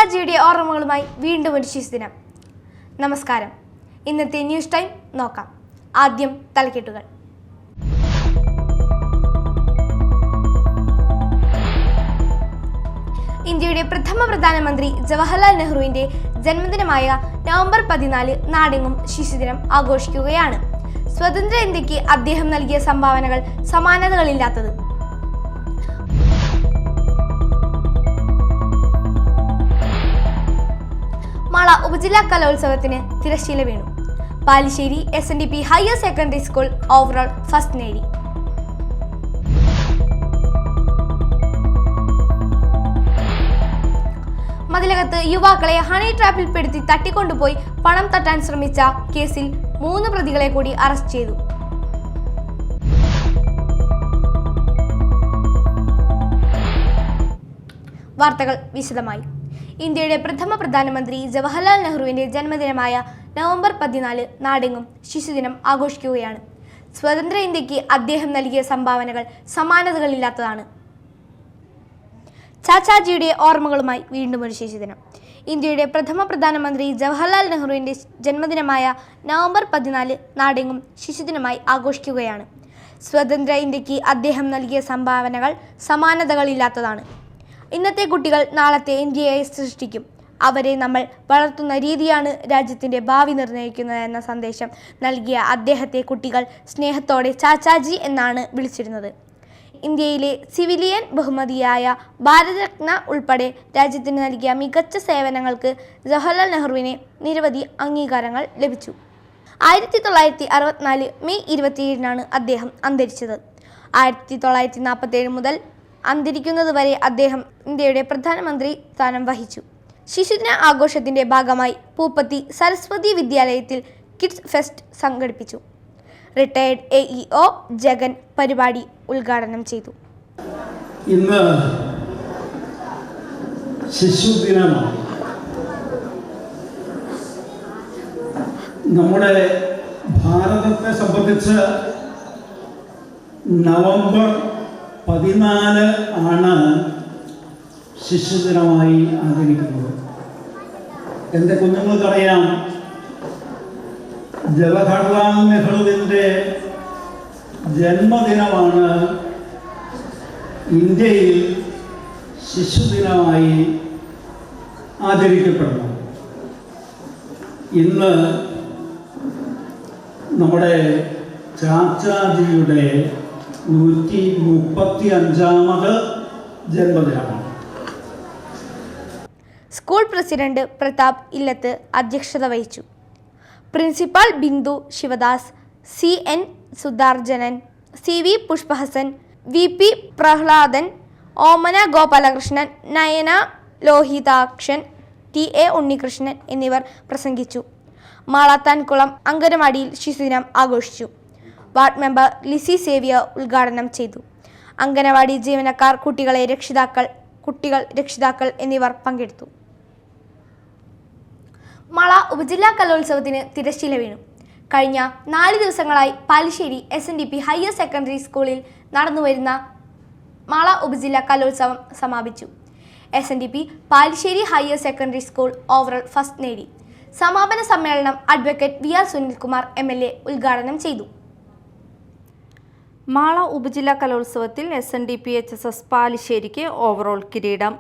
ചാച്ചാജിയുടെ ഓർമ്മകളുമായി വീണ്ടും ഒരു ശിശുദിനം. നമസ്കാരം. ഇന്നത്തെ ന്യൂസ് ടൈം നോക്കാം. ആദ്യം തലക്കെട്ടുകൾ. ഇന്ത്യയുടെ പ്രഥമ പ്രധാനമന്ത്രി ജവഹർലാൽ നെഹ്റുവിന്റെ ജന്മദിനമായ നവംബർ 14 നാടെങ്ങും ശിശുദിനം ആഘോഷിക്കുകയാണ്. സ്വതന്ത്ര ഇന്ത്യക്ക് അദ്ദേഹം നൽകിയ സംഭാവനകൾ സമാനതകളില്ലാത്തത്. മാള ഉപജില്ലാ കലോത്സവത്തിന് തിരശ്ശീല വീണു. Palissery SNDP higher secondary school overall first നേടി. മതിലകത്ത് യുവാക്കളെ ഹണി ട്രാപ്പിൽ പെടുത്തി തട്ടിക്കൊണ്ടുപോയി പണം തട്ടാൻ ശ്രമിച്ച കേസിൽ 3 പ്രതികളെ കൂടി അറസ്റ്റ് ചെയ്തു. വാർത്തകൾ വിശദമായി. ഇന്ത്യയുടെ പ്രഥമ പ്രധാനമന്ത്രി ജവഹർലാൽ നെഹ്റുവിന്റെ ജന്മദിനമായ നവംബർ 14 നാടെങ്ങും ശിശുദിനം ആഘോഷിക്കുകയാണ്. സ്വതന്ത്ര ഇന്ത്യക്ക് അദ്ദേഹം നൽകിയ സംഭാവനകൾ സമാനതകളില്ലാത്തതാണ്. ചാച്ചാജിയുടെ ഓർമ്മകളുമായി വീണ്ടും ഒരു ശിശുദിനം. ഇന്ത്യയുടെ പ്രഥമ പ്രധാനമന്ത്രി ജവഹർലാൽ നെഹ്റുവിന്റെ ജന്മദിനമായ നവംബർ 14 നാടെങ്ങും ശിശുദിനമായി ആഘോഷിക്കുകയാണ്. സ്വതന്ത്ര ഇന്ത്യക്ക് അദ്ദേഹം നൽകിയ സംഭാവനകൾ സമാനതകളില്ലാത്തതാണ്. ഇന്നത്തെ കുട്ടികൾ നാളത്തെ ഇന്ത്യയെ സൃഷ്ടിക്കും. അവരെ നമ്മൾ വളർത്തുന്ന രീതിയാണ് രാജ്യത്തിൻ്റെ ഭാവി നിർണ്ണയിക്കുന്നതെന്ന സന്ദേശം നൽകിയ അദ്ദേഹത്തെ കുട്ടികൾ സ്നേഹത്തോടെ ചാച്ചാജി എന്നാണ് വിളിച്ചിരുന്നത്. ഇന്ത്യയിലെ സിവിലിയൻ ബഹുമതിയായ ഭാരതരത്ന ഉൾപ്പെടെ രാജ്യത്തിന് നൽകിയ മികച്ച സേവനങ്ങൾക്ക് ജവഹർലാൽ നെഹ്റുവിന് നിരവധി അംഗീകാരങ്ങൾ ലഭിച്ചു. 1964 മെയ് 27 അദ്ദേഹം അന്തരിച്ചത്. 1947 മുതൽ അന്തരിക്കുന്നതുവരെ അദ്ദേഹം ഇന്ത്യയുടെ പ്രധാനമന്ത്രി സ്ഥാനം വഹിച്ചു. ശിശുദിന ആഘോഷത്തിന്റെ ഭാഗമായി പൂപ്പത്തി സരസ്വതി വിദ്യാലയത്തിൽ കിഡ്സ് ഫെസ്റ്റ് സംഘടിപ്പിച്ചു. റിട്ടയർഡ് AEO ജഗൻ പരിപാടി ഉദ്ഘാടനം ചെയ്തു. ഇന്ന് ശിശുദിനമാണ്. നമ്മുടെ ഭാരതത്തെ സംബന്ധിച്ച് നവംബർ 14 ആണ് ശിശുദിനമായി ആചരിക്കുന്നത്. എൻ്റെ കുഞ്ഞുങ്ങൾക്കറിയാം, ജവഹർലാൽ നെഹ്റുവിൻ്റെ ജന്മദിനമാണ് ഇന്ത്യയിൽ ശിശുദിനമായി ആചരിക്കപ്പെടുന്നത്. ഇന്ന് നമ്മുടെ ചാച്ചാജിയുടെ 135ാമത് ജന്മദിനമാണ്. സ്കൂൾ പ്രസിഡന്റ് പ്രതാപ് ഇല്ലത്ത് അധ്യക്ഷത വഹിച്ചു. Principal Bindu Sivadas, CN Sudharjanan, CV Pushpahasan, VP Prahladan, ഓമന ഗോപാലകൃഷ്ണൻ, നയന ലോഹിതാക്ഷൻ, TA ഉണ്ണികൃഷ്ണൻ എന്നിവർ പ്രസംഗിച്ചു. മാളത്താൻകുളം അങ്കനവാടിയിൽ ശിശുദിനം ആഘോഷിച്ചു. വാർഡ് മെമ്പർ ലിസി സേവിയർ ഉദ്ഘാടനം ചെയ്തു. അങ്കനവാടി ജീവനക്കാർ, കുട്ടികൾ രക്ഷിതാക്കൾ എന്നിവർ പങ്കെടുത്തു. മാള ഉപജില്ലാ കലോത്സവത്തിന് തിരശ്ശീല വീണു. കഴിഞ്ഞ 4 ദിവസങ്ങളായി പാലിശ്ശേരി SNDP ഹയർ സെക്കൻഡറി സ്കൂളിൽ നടന്നുവരുന്ന മാള ഉപജില്ലാ കലോത്സവം സമാപിച്ചു. SNDP Palissery higher secondary school overall first നേടി. സമാപന സമ്മേളനം അഡ്വക്കേറ്റ് VR സുനിൽകുമാർ MLA ഉദ്ഘാടനം ചെയ്തു. മാള ഉപജില്ലാ കലോത്സവത്തിൽ SNDP HSS പാലിശ്ശേരിക്ക് ഓവറോൾ കിരീടം.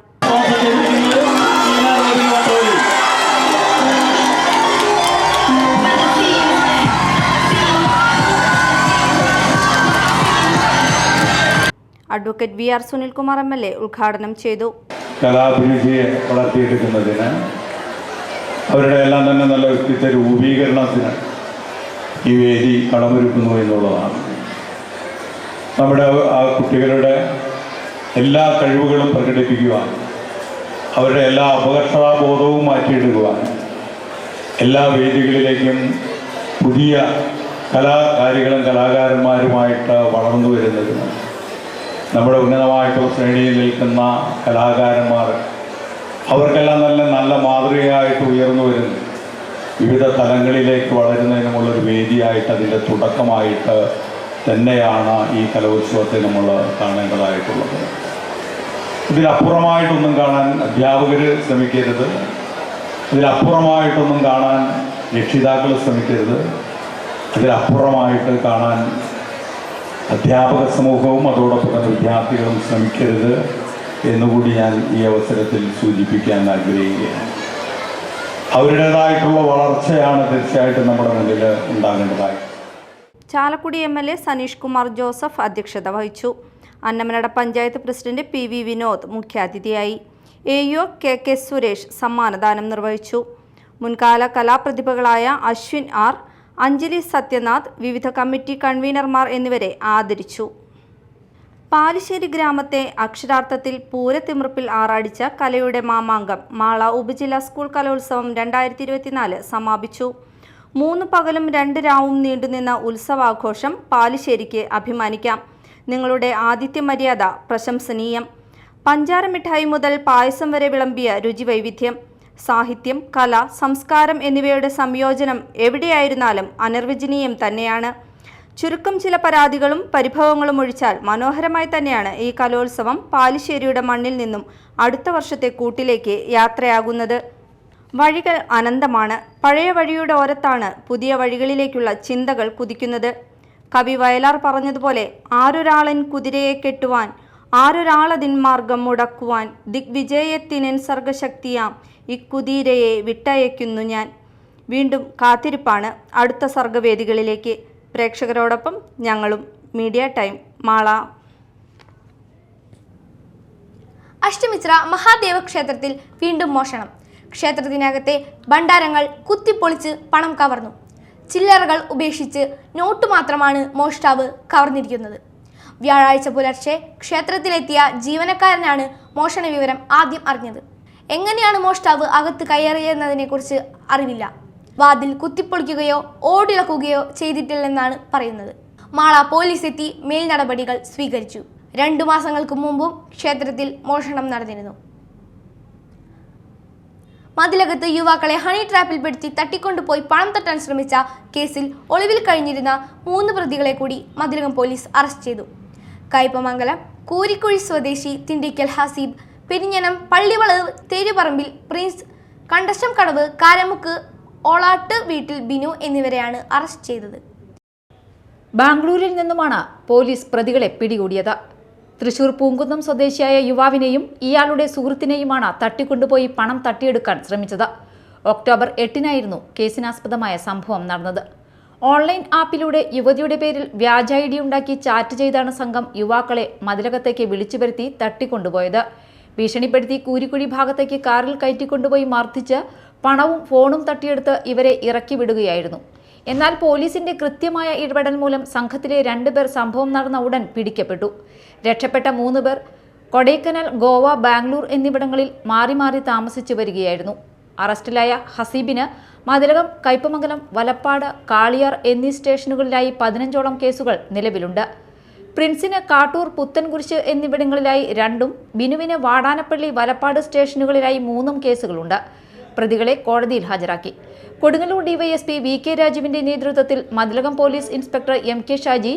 അഡ്വക്കേറ്റ് VR സുനിൽകുമാർ MLA ഉദ്ഘാടനം ചെയ്തു. കലാഭിരുചിയെ വളർത്തിയെടുക്കുന്നതിന്, അവരുടെ എല്ലാം തന്നെ നല്ല വ്യക്തിത്വ രൂപീകരണത്തിന് ഈ വേദി കടമൊരുക്കുന്നു എന്നുള്ളതാണ്. നമ്മുടെ ആ കുട്ടികളുടെ എല്ലാ കഴിവുകളും പ്രകടിപ്പിക്കുവാൻ, അവരുടെ എല്ലാ അപകർഷതാബോധവും മാറ്റിയെടുക്കുവാൻ, എല്ലാ വേദികളിലേക്കും പുതിയ കലാകാരികളും കലാകാരന്മാരുമായിട്ട് വളർന്നു വരുന്നതിന് നമ്മുടെ ഉന്നതമായിട്ടുള്ള ശ്രേണിയിൽ നിൽക്കുന്ന കലാകാരന്മാർ അവർക്കെല്ലാം നല്ല മാതൃകയായിട്ട് ഉയർന്നു വരുന്നു. വിവിധ തലങ്ങളിലേക്ക് വളരുന്നതിനുമുള്ളൊരു വേദിയായിട്ട്, അതിൻ്റെ തുടക്കമായിട്ട് തന്നെയാണ് ഈ കലോത്സവത്തെ നമ്മൾ കാണേണ്ടതായിട്ടുള്ളത്. ഇതിലപ്പുറമായിട്ടൊന്നും കാണാൻ അധ്യാപകർ ശ്രമിക്കരുത്. ഇതിലപ്പുറമായിട്ടൊന്നും കാണാൻ രക്ഷിതാക്കൾ ശ്രമിക്കരുത്. ഇതിലപ്പുറമായിട്ട് കാണാൻ അധ്യാപക സമൂഹവും അതോടൊപ്പം തന്നെ വിദ്യാർത്ഥികളും ശ്രമിക്കരുത് എന്നുകൂടി ഞാൻ ഈ അവസരത്തിൽ സൂചിപ്പിക്കാൻ ആഗ്രഹിക്കുകയാണ്. അവരുടേതായിട്ടുള്ള വളർച്ചയാണ് തീർച്ചയായിട്ടും നമ്മുടെ മുന്നിൽ ഉണ്ടാകേണ്ടതായി. ചാലക്കുടി MLA സനീഷ് കുമാർ ജോസഫ് അധ്യക്ഷത വഹിച്ചു. അന്നമനട പഞ്ചായത്ത് പ്രസിഡന്റ് PV വിനോദ് മുഖ്യാതിഥിയായി. AO KK സുരേഷ് സമ്മാനദാനം നിർവഹിച്ചു. മുൻകാല കലാപ്രതിഭകളായ അശ്വിൻ R, അഞ്ജലി സത്യനാഥ്, വിവിധ കമ്മിറ്റി കൺവീനർമാർ എന്നിവരെ ആദരിച്ചു. പാലിശ്ശേരി ഗ്രാമത്തെ അക്ഷരാർത്ഥത്തിൽ പൂരത്തിമിർപ്പിൽ ആറാടിച്ച കലയുടെ മാമാങ്കം മാള ഉപജില്ലാ സ്കൂൾ കലോത്സവം 2024 സമാപിച്ചു. 3 പകലും 2 രാവും നീണ്ടുനിന്ന ഉത്സവാഘോഷം പാലിശ്ശേരിക്ക് അഭിമാനിക്കാം. നിങ്ങളുടെ ആതിഥ്യ മര്യാദ പ്രശംസനീയം. പഞ്ചാര മിഠായി മുതൽ പായസം വരെ വിളമ്പിയ രുചിവൈവിധ്യം. സാഹിത്യം, കല, സംസ്കാരം എന്നിവയുടെ സംയോജനം എവിടെയായിരുന്നാലും അനിർവചനീയം തന്നെയാണ്. ചുരുക്കം ചില പരാതികളും പരിഭവങ്ങളും ഒഴിച്ചാൽ മനോഹരമായി തന്നെയാണ് ഈ കലോത്സവം പാലിശ്ശേരിയുടെ മണ്ണിൽ നിന്നും അടുത്ത വർഷത്തെ കൂട്ടിലേക്ക് യാത്രയാകുന്നത്. വഴികൾ അനന്തമാണ്. പഴയ വഴിയുടെ ഓരത്താണ് പുതിയ വഴികളിലേക്കുള്ള ചിന്തകൾ കുതിക്കുന്നത്. കവി വയലാർ പറഞ്ഞതുപോലെ, ആരൊരാളൻ കുതിരയെ കെട്ടുവാൻ, ആരൊരാളതിൻ മാർഗം മുടക്കുവാൻ, ദിഗ്വിജയത്തിനൻ സർഗശക്തിയാം ഇക്കുതിരയെ വിട്ടയക്കുന്നു ഞാൻ. വീണ്ടും കാത്തിരിപ്പാണ് അടുത്ത സർഗവേദികളിലേക്ക്. പ്രേക്ഷകരോടൊപ്പം ഞങ്ങളും. Media time, Mala. അഷ്ടമിത്ര മഹാദേവ ക്ഷേത്രത്തിൽ വീണ്ടും മോഷണം. ക്ഷേത്രത്തിനകത്തെ ഭണ്ഡാരങ്ങൾ കുത്തിപ്പൊളിച്ച് പണം കവർന്നു. ചില്ലറകൾ ഉപേക്ഷിച്ച് നോട്ട് മാത്രമാണ് മോഷ്ടാവ് കവർന്നിരിക്കുന്നത്. വ്യാഴാഴ്ച പുലർച്ചെ ക്ഷേത്രത്തിലെത്തിയ ജീവനക്കാരനാണ് മോഷണ വിവരം ആദ്യം അറിഞ്ഞത്. എങ്ങനെയാണ് മോഷ്ടാവ് അകത്ത് കയറിയെന്നതിനെക്കുറിച്ച് അറിവില്ല. വാതിൽ കുത്തിപ്പൊളിക്കുകയോ ഓടിളക്കുകയോ ചെയ്തിട്ടില്ലെന്നാണ് പറയുന്നത്. മാള പോലീസ് എത്തി മേൽ നടപടികൾ സ്വീകരിച്ചു. 2 മാസങ്ങൾക്ക് മുമ്പും ക്ഷേത്രത്തിൽ മോഷണം നടന്നിരുന്നു. മതിലകത്ത് യുവാക്കളെ ഹണി ട്രാപ്പിൽപ്പെടുത്തി തട്ടിക്കൊണ്ടുപോയി പണം തട്ടാൻ ശ്രമിച്ച കേസിൽ ഒളിവിൽ കഴിഞ്ഞിരുന്ന 3 പ്രതികളെ കൂടി മതിലകം പോലീസ് അറസ്റ്റ് ചെയ്തു. കയ്പമംഗലം കൂരിക്കുഴി സ്വദേശി തിണ്ടിക്കൽ ഹസീബ്, പെരിഞ്ഞനം പള്ളിവളവ് തേരുപറമ്പിൽ പ്രിൻസ്, കണ്ടശം കടവ് കാരമുക്ക് ഓളാട്ട് വീട്ടിൽ ബിനു എന്നിവരെയാണ് അറസ്റ്റ് ചെയ്തത്. ബാംഗ്ലൂരിൽ നിന്നുമാണ് പോലീസ് പ്രതികളെ പിടികൂടിയത്. തൃശൂർ പൂങ്കുന്നം സ്വദേശിയായ യുവാവിനെയും ഇയാളുടെ സുഹൃത്തിനെയുമാണ് തട്ടിക്കൊണ്ടുപോയി പണം തട്ടിയെടുക്കാൻ ശ്രമിച്ചത്. ഒക്ടോബർ 8-നായിരുന്നു കേസിനാസ്പദമായ സംഭവം നടന്നത്. ഓൺലൈൻ ആപ്പിലൂടെ യുവതിയുടെ പേരിൽ വ്യാജ ID ഉണ്ടാക്കി ചാറ്റ് ചെയ്താണ് സംഘം യുവാക്കളെ മതിലകത്തേക്ക് വിളിച്ചു വരുത്തി തട്ടിക്കൊണ്ടുപോയത്. ഭീഷണിപ്പെടുത്തി കൂരിക്കുഴി ഭാഗത്തേക്ക് കാറിൽ കയറ്റിക്കൊണ്ടുപോയി മർദ്ദിച്ച് പണവും ഫോണും തട്ടിയെടുത്ത് ഇവരെ ഇറക്കി വിടുകയായിരുന്നു. എന്നാൽ പോലീസിന്റെ കൃത്യമായ ഇടപെടൽ മൂലം സംഘത്തിലെ 2 പേർ സംഭവം നടന്ന ഉടൻ പിടിക്കപ്പെട്ടു. രക്ഷപ്പെട്ട 3 പേർ കൊടൈക്കനാൽ, ഗോവ, ബാംഗ്ലൂർ എന്നിവിടങ്ങളിൽ മാറി മാറി താമസിച്ചു വരികയായിരുന്നു. അറസ്റ്റിലായ ഹസീബിന് മതിലകം, കയ്പമംഗലം, വലപ്പാട്, കാളിയാർ എന്നീ സ്റ്റേഷനുകളിലായി 15ഓളം കേസുകൾ നിലവിലുണ്ട്. പ്രിൻസിന് കാട്ടൂർ, പുത്തൻകുരിശ് എന്നിവിടങ്ങളിലായി 2ഉം ബിനുവിന് വാടാനപ്പള്ളി, വലപ്പാട് സ്റ്റേഷനുകളിലായി 3ഉം കേസുകളുണ്ട്. പ്രതികളെ കോടതിയിൽ ഹാജരാക്കി. കൊടുങ്ങല്ലൂർ DYSP VK രാജുവിന്റെ നേതൃത്വത്തിൽ Mathilakam police inspector MK Shaji,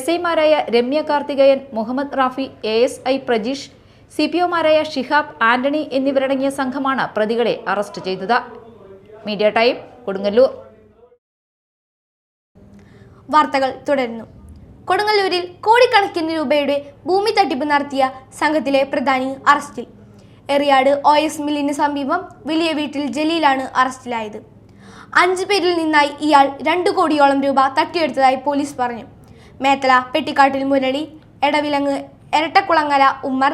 SI മാരായ രമ്യ കാർത്തികേയൻ, മുഹമ്മദ് റാഫി, ASI പ്രജീഷ്, CPOമാരായ ഷിഹാബ്, ആന്റണി എന്നിവരടങ്ങിയ സംഘമാണ് പ്രതികളെ അറസ്റ്റ് ചെയ്തത്. Media time, Kodungallur. വാർത്തകൾ തുടരുന്നു. കൊടുങ്ങല്ലൂരിൽ കോടിക്കണക്കിന് രൂപയുടെ ഭൂമി തട്ടിപ്പ് നടത്തിയ സംഘത്തിലെ പ്രധാനി അറസ്റ്റിൽ. എറിയാട് OS മില്ലിന് സമീപം വലിയ വീട്ടിൽ ജലീലാണ് അറസ്റ്റിലായത്. 5 പേരിൽ നിന്നായി ഇയാൾ 2 കോടിയോളം രൂപ തട്ടിയെടുത്തതായി പോലീസ് പറഞ്ഞു. മേത്തല പെട്ടിക്കാട്ടിൽ മുരളി, എടവിലങ്ങ് എരട്ടക്കുളങ്ങര ഉമ്മർ,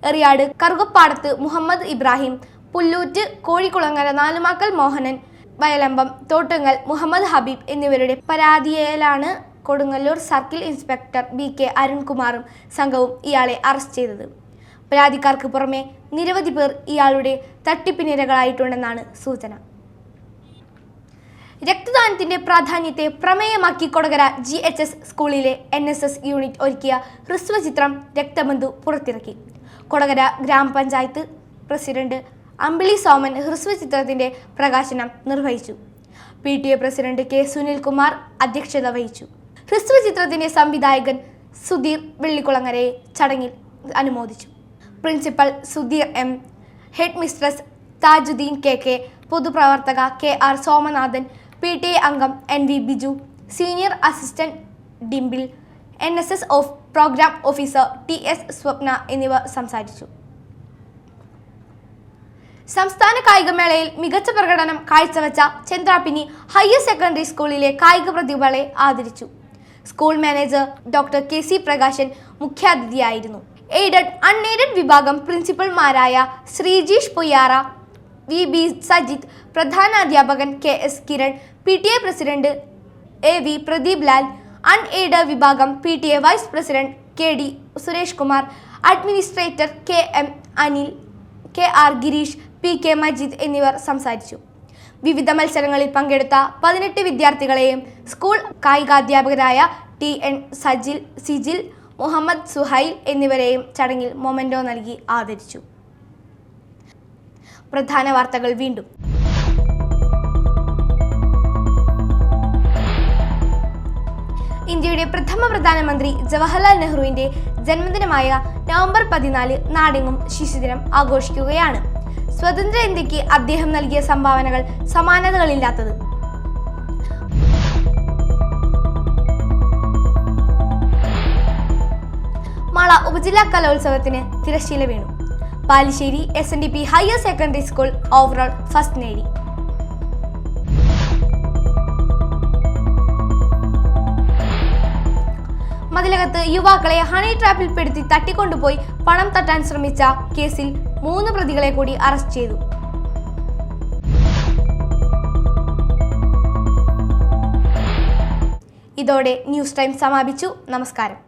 എറിയാട് കറുകപ്പാടത്ത് മുഹമ്മദ് ഇബ്രാഹിം, പുല്ലൂറ്റ് കോഴിക്കുളങ്ങര നാലുമാക്കൽ മോഹനൻ, വയലമ്പം തോട്ടുങ്ങൽ മുഹമ്മദ് ഹബീബ് എന്നിവരുടെ പരാതിയിലാണ് കൊടുങ്ങല്ലൂർ സർക്കിൾ ഇൻസ്പെക്ടർ BK അരുൺകുമാറും സംഘവും ഇയാളെ അറസ്റ്റ് ചെയ്തത്. പരാതിക്കാർക്ക് പുറമെ നിരവധി പേർ ഇയാളുടെ തട്ടിപ്പിനിരകളായിട്ടുണ്ടെന്നാണ് സൂചന. രക്തദാനത്തിന്റെ പ്രാധാന്യത്തെ പ്രമേയമാക്കി കൊടകര GHS സ്കൂളിലെ NSS യൂണിറ്റ് ഒരുക്കിയ ഹ്രസ്വചിത്രം രക്തബന്ധു പുറത്തിറക്കി. കൊടകര ഗ്രാമപഞ്ചായത്ത് പ്രസിഡന്റ് അമ്പിളി സോമൻ ഹ്രസ്വചിത്രത്തിന്റെ പ്രകാശനം നിർവഹിച്ചു. PTA പ്രസിഡന്റ് K സുനിൽകുമാർ അധ്യക്ഷത വഹിച്ചു. ഹ്രസ്വചിത്രത്തിന്റെ സംവിധായകൻ സുധീർ വെള്ളിക്കുളങ്ങരയെ ചടങ്ങിൽ അനുമോദിച്ചു. Principal Sudheer M, head mistress Thajudheen KK, പൊതുപ്രവർത്തക KR സോമനാഥൻ, PTA അംഗം NV Biju, senior assistant Dimple, NSS programme officer TS Swapna എന്നിവർ സംസാരിച്ചു. സംസ്ഥാന കായികമേളയിൽ മികച്ച പ്രകടനം കാഴ്ചവെച്ച ചന്ദ്രാപിനി ഹയർ സെക്കൻഡറി സ്കൂളിലെ കായിക പ്രതിഭകളെ ആദരിച്ചു. School manager doctor KC Prakashan മുഖ്യാതിഥിയായിരുന്നു. എയ്ഡഡ് അൺഎയ്ഡഡ് വിഭാഗം പ്രിൻസിപ്പൽമാരായ ശ്രീജീഷ് പൊയ്യാറ, VB സജിത്, പ്രധാനാധ്യാപകൻ KS Kiran, PTA president AV Pradeep Lal, unaided വിഭാഗം PTA vice president KD Suresh Kumar, administrator KM Anil, KR Girish, PK Majeed എന്നിവർ സംസാരിച്ചു. വിവിധ മത്സരങ്ങളിൽ പങ്കെടുത്ത 18 വിദ്യാർത്ഥികളെയും സ്കൂൾ കായികാധ്യാപകരായ TN സിജിൽ, മുഹമ്മദ് സുഹൈൽ എന്നിവരെയും ചടങ്ങിൽ മൊമെന്റോ നൽകി ആദരിച്ചു. പ്രധാന വാർത്തകൾ വീണ്ടും. ഇന്ത്യയുടെ പ്രഥമ പ്രധാനമന്ത്രി ജവഹർലാൽ നെഹ്റുവിന്റെ ജന്മദിനമായ നവംബർ 14 നാടെങ്ങും ശിശുദിനം ആഘോഷിക്കുകയാണ്. സ്വതന്ത്ര ഇന്ത്യക്ക് അദ്ദേഹം നൽകിയ സംഭാവനകൾ സമാനതകളില്ലാത്തത്. മാള ഉപജില്ലാ കലോത്സവത്തിന് തിരശ്ശീല വീണു. Palissery SNDP higher secondary school overall first നേടി. മതിലകത്ത് യുവാക്കളെ ഹണി ട്രാപ്പിൽ പെടുത്തി തട്ടിക്കൊണ്ടുപോയി പണം തട്ടാൻ ശ്രമിച്ച കേസിൽ 3 പ്രതികളെ കൂടി അറസ്റ്റ് ചെയ്തു. ഇതോടെ ന്യൂസ് ടൈം സമാപിച്ചു. നമസ്കാരം.